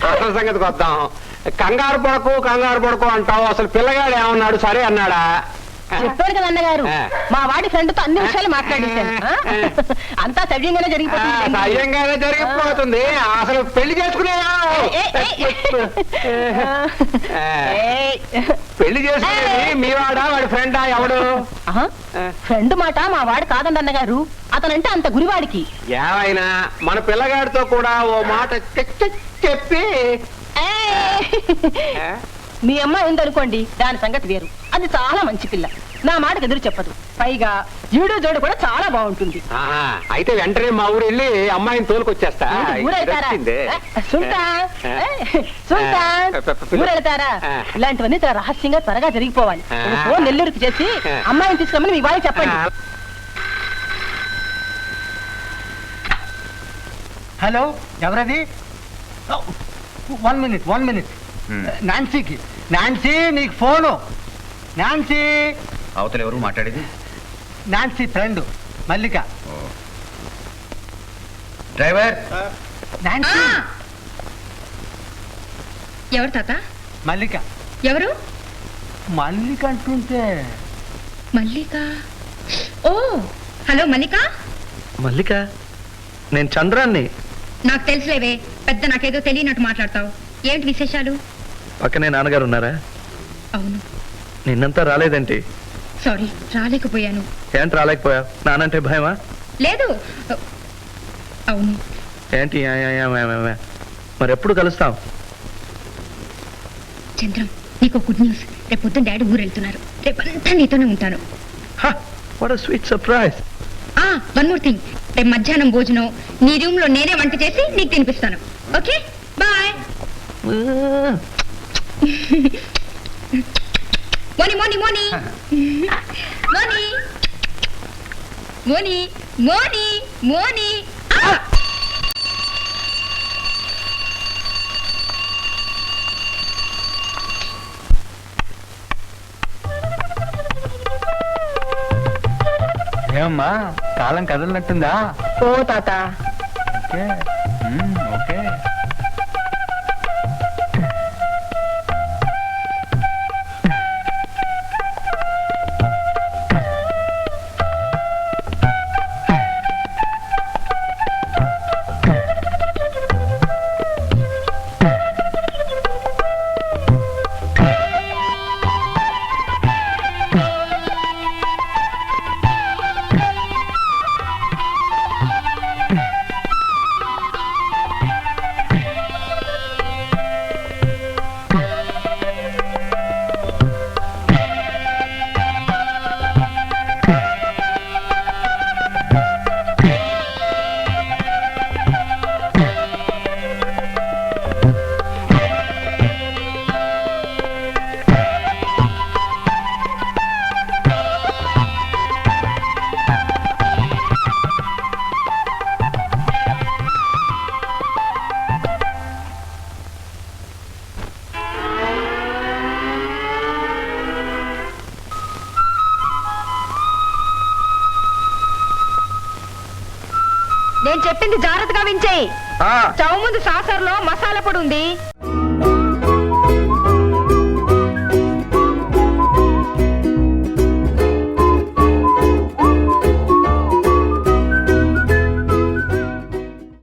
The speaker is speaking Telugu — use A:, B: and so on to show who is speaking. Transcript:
A: అసలు సంగతికి వద్దాం. కంగారు పడకు అంటావు. అసలు పిల్లగాడు ఏమన్నాడు? సరే అన్నాడా?
B: చెప్పారు కదా అన్నగారు, మా వాడి ఫ్రెండ్ తో అన్ని విషయాలు మాట్లాడేశాను. అంతా సవ్యంగానే
A: జరిగిపోతుంది. అసలు పెళ్లి చేసుకునేదా? పెళ్లి చేసుకునేది మీ వాడా వాడి ఫ్రెండా? ఎవడు
B: ఫ్రెండ్ మాట మా వాడు కాదండి అన్నగారు. అతనంటే అంత గురివాడికి.
A: ఏమైనా మన పిల్లగాడితో కూడా ఓ మాట చెప్పి
B: మీ అమ్మ ఉందనుకోండి, దాని సంగతి వేరు. అది చాలా మంచి పిల్ల, నా మాటకు ఎదురు చెప్పదు. పైగా ఈడో జోడు కూడా చాలా బాగుంటుంది.
A: అయితే వెంటనే మా ఊరు వెళ్ళి అమ్మాయిని తోలుకొచ్చేస్తా.
B: ఊరెళ్తారా? ఊరెళ్తారా? ఇలాంటివన్నీ చాలా రహస్యంగా త్వరగా జరిగిపోవాలి. ఫోన్ నెల్లూరుకి చేసి అమ్మాయిని తీసుకురమ్మని మీ వాళ్ళకి చెప్పండి.
C: హలో, ఎవరది? 1 మినిట్. నాన్సీకి. నాన్సీ, నీకు ఫోను. నాన్సీ.
D: అవతల ఎవరు మాట్లాడేది?
C: నాన్సీ ఫ్రెండ్ మల్లిక.
D: డ్రైవర్.
C: నాన్సీ.
E: ఎవరు తాత?
C: మల్లిక.
E: ఎవరు?
C: మల్లిక అంటుంటే
E: మల్లిక. ఓ హలో మల్లిక.
F: మల్లిక, నేను చంద్రాన్ని.
E: నాకు తెలుసులేవే, పెద్ద నాకేదో తెలియనట్టు మాట్లాడతావు. ఏంటి విశేషాలు?
F: పక్కనే నాన్నగారు ఉన్నారా?
E: అవును.
F: నిన్నంతా రాలేదేంటి?
E: సారీ, రాలేకపోయాను.
F: ఏంటి రాలేకపోయా? నానంటే భయమా?
E: లేదు. అవును.
F: ఏంటి మరి ఎప్పుడు కలుస్తాం?
E: చంద్రం, నీకు గుడ్ న్యూస్. రేపు పొద్దున్న డాడీ ఊరు వెళ్తున్నారు. రేపంతా నీతోనే ఉంటాను.
F: What a sweet surprise.
E: One more thing, రేపు మధ్యాహ్నం భోజనం నీ రూమ్ లో నేనే వంట చేసి నీకు తినిపిస్తాను. Okay, bye. మోని మోని మోని మోని మోని మోని మోని.
C: ఏమమ్మా, కాలం కదలనట్టుందా?
B: ఓ తాత,
C: ఓకే. ఓకే.
B: నేను చెప్పింది జాగ్రత్తగా వించేయి. స్టవ్ ముందు సాసర్లో మసాలా పొడి ఉంది.